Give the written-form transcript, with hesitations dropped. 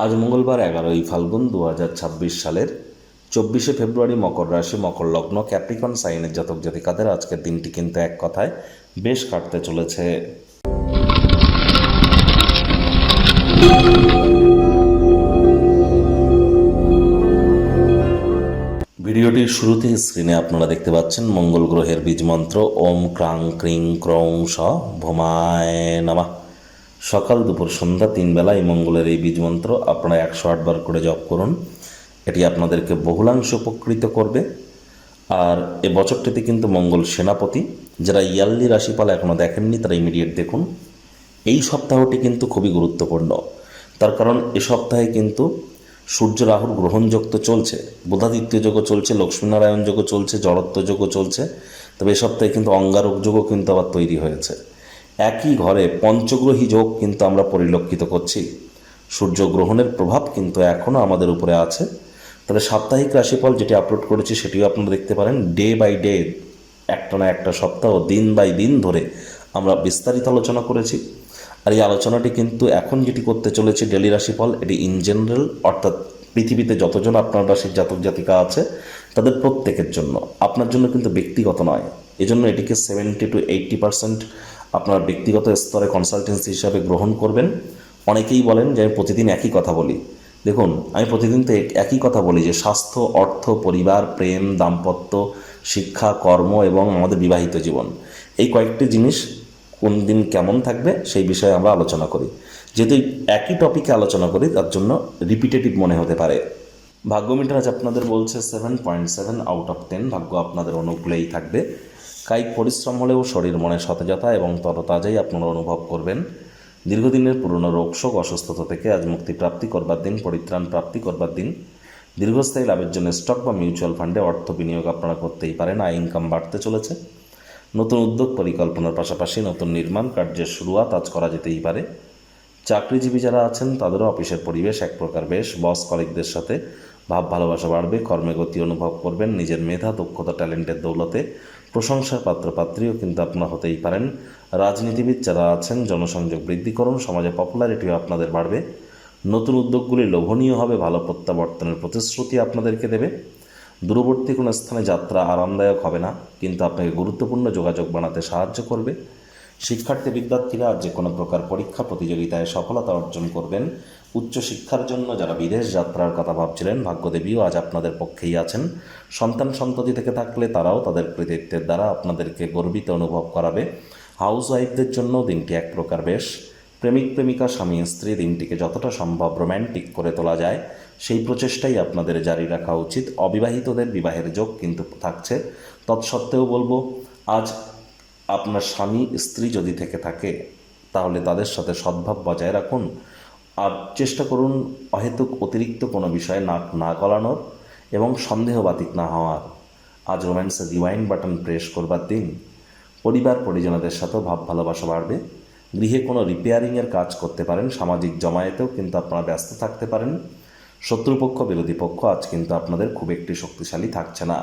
আজ মঙ্গলবার 11ই ফাল্গুন 2026 সালের 24শে ফেব্রুয়ারি, মকর রাশি, মকর লগ্ন, ক্যাপ্রিকন সাইনের জাতক জাতিকাদের আজকের দিনটি কিন্তু এক কথায় বেশ কাটতে চলেছে। ভিডিওটির শুরুতে স্ক্রিনে আপনারা দেখতে পাচ্ছেন মঙ্গল গ্রহের বীজ মন্ত্র ওম ক্রাং ক্রিং ক্রং স ভোমায় নমঃ। সকাল দুপুর সন্ধ্যা 3 বেলা এই মঙ্গলের এই বীজ মন্ত্র আপনারা 108 বার করে জপ করুন। এটি আপনাদেরকে বহুলাংশ উপকৃত করবে। আর এ বছরটিতে কিন্তু মঙ্গল সেনাপতি। যারা ইয়ারলি রাশিফল এখনও দেখেননি তারা ইমিডিয়েট দেখুন। এই সপ্তাহটি কিন্তু খুবই গুরুত্বপূর্ণ, তার কারণ এ সপ্তাহে কিন্তু সূর্য রাহুর গ্রহণযোগ তো চলছে, বুধাদিত্য যোগও চলছে, লক্ষ্মীনারায়ণ যোগও চলছে, জড়ত্ব যোগও চলছে। তবে এ সপ্তাহে কিন্তু অঙ্গারক যোগও কিন্তু আবার তৈরি হয়েছে। একই ঘরে পঞ্চগ্রহী যোগ কিন্তু আমরা পরিলক্ষিত করছি। সূর্যগ্রহণের প্রভাব কিন্তু এখনও আমাদের উপরে আছে। তবে সাপ্তাহিক রাশিফল যেটি আপলোড করেছি সেটিও আপনারা দেখতে পারেন। ডে বাই ডে, একটা না একটা সপ্তাহ, দিন বাই দিন ধরে আমরা বিস্তারিত আলোচনা করেছি। আর এই আলোচনাটি কিন্তু এখন যেটি করতে চলেছি ডেলি রাশিফল, এটি ইন জেনারেল, অর্থাৎ পৃথিবীতে যতজন আপনার রাশির জাতক জাতিকা আছে তাদের প্রত্যেকের জন্য, আপনার জন্য কিন্তু ব্যক্তিগত নয়। এজন্য এটিকে 70 to 80% আপনার ব্যক্তিগত স্তরে কনসালটেন্সি হিসাবে গ্রহণ করবেন। অনেকেই বলেন যে আমি প্রতিদিন একই কথা বলি। দেখুন, আমি প্রতিদিন তো একই কথা বলি যে স্বাস্থ্য, অর্থ, পরিবার, প্রেম, দাম্পত্য, শিক্ষা, কর্ম এবং আমাদের বিবাহিত জীবন, এই কয়েকটি জিনিস কোন দিন কেমন থাকবে সেই বিষয়ে আমরা আলোচনা করি। যেহেতু একই টপিকে আলোচনা করি তার জন্য রিপিটেটিভ মনে হতে পারে। ভাগ্য মিটার আজ আপনাদের বলছে 7.7 আউট অফ 10। ভাগ্য আপনাদের অনুকূলেই থাকবে। কায়িক পরিশ্রম হলেও শরীর মনে সতেজতা এবং তরতাজাই আপনারা অনুভব করবেন। দীর্ঘদিনের পুরনো রোগশোক, অসুস্থতা থেকে আজ মুক্তি প্রাপ্তি করবার দিন, পরিত্রাণ প্রাপ্তি করবার দিন। দীর্ঘস্থায়ী লাভের জন্য স্টক বা মিউচুয়াল ফান্ডে অর্থ বিনিয়োগ আপনারা করতেই পারেন। আয় ইনকাম বাড়তে চলেছে। নতুন উদ্যোগ পরিকল্পনার পাশাপাশি নতুন নির্মাণ কার্যের শুরুয়াত আজ করা যেতেই পারে। চাকরিজীবী যারা আছেন তাদেরও অফিসের পরিবেশ এক প্রকার বেশ। বস কলিগদের সাথে ভাব ভালোবাসা বাড়বে। কর্মে গতি অনুভব করবেন। নিজের মেধা, দক্ষতা, ট্যালেন্টের দৌলতে প্রশংসার পাত্রপাত্রীও কিন্তু আপনারা হতেই পারেন। রাজনীতিবিদ যারা আছেন জনসংযোগ বৃদ্ধি করুন। সমাজে পপুলারিটিও আপনাদের বাড়বে। নতুন উদ্যোগগুলি লোভনীয় হবে। ভালো প্রত্যাবর্তনের প্রতিশ্রুতি আপনাদেরকে দেবে। দূরবর্তী কোনো স্থানে যাত্রা আরামদায়ক হবে না, কিন্তু আপনাকে গুরুত্বপূর্ণ যোগাযোগ বানাতে সাহায্য করবে। শিক্ষার্থী বিদ্যার্থীরা আজ যে কোনো প্রকার পরীক্ষা প্রতিযোগিতায় সফলতা অর্জন করবেন। উচ্চশিক্ষার জন্য যারা বিদেশ যাত্রার কথা ভাবছিলেন, ভাগ্যদেবীও আজ আপনাদের পক্ষেই আছেন। সন্তান সন্ততি থেকে থাকলে তারাও তাদের কৃতিত্বের দ্বারা আপনাদেরকে গর্বিত অনুভব করাবে। হাউস ওয়াইফদের জন্য দিনটি এক প্রকার বেশ। প্রেমিক প্রেমিকা, স্বামী স্ত্রী দিনটিকে যতটা সম্ভব রোম্যান্টিক করে তোলা যায় সেই প্রচেষ্টাই আপনাদের জারি রাখা উচিত। অবিবাহিতদের বিবাহের যোগ কিন্তু থাকছে। তৎসত্ত্বেও বলবো, আজ আপনার স্বামী স্ত্রী যদি থেকে থাকে তাহলে তাদের সাথে সদ্ভাব বজায় রাখুন। আর চেষ্টা করুন অহেতুক অতিরিক্ত কোনো বিষয়ে নাক না গলানোর এবং সন্দেহবাতিক না হওয়ার। আজ রোম্যান্সে রিওয়াইন্ড বাটন প্রেস করবার দিন। পরিবার পরিজনদের সাথেও ভাব ভালোবাসা বাড়বে। গৃহে কোনো রিপেয়ারিংয়ের কাজ করতে পারেন। সামাজিক জমায়েতেও কিন্তু আপনারা ব্যস্ত থাকতে পারেন। শত্রুপক্ষ বিরোধী পক্ষ আজ কিন্তু আপনাদের খুব একটি শক্তিশালী থাকছে না।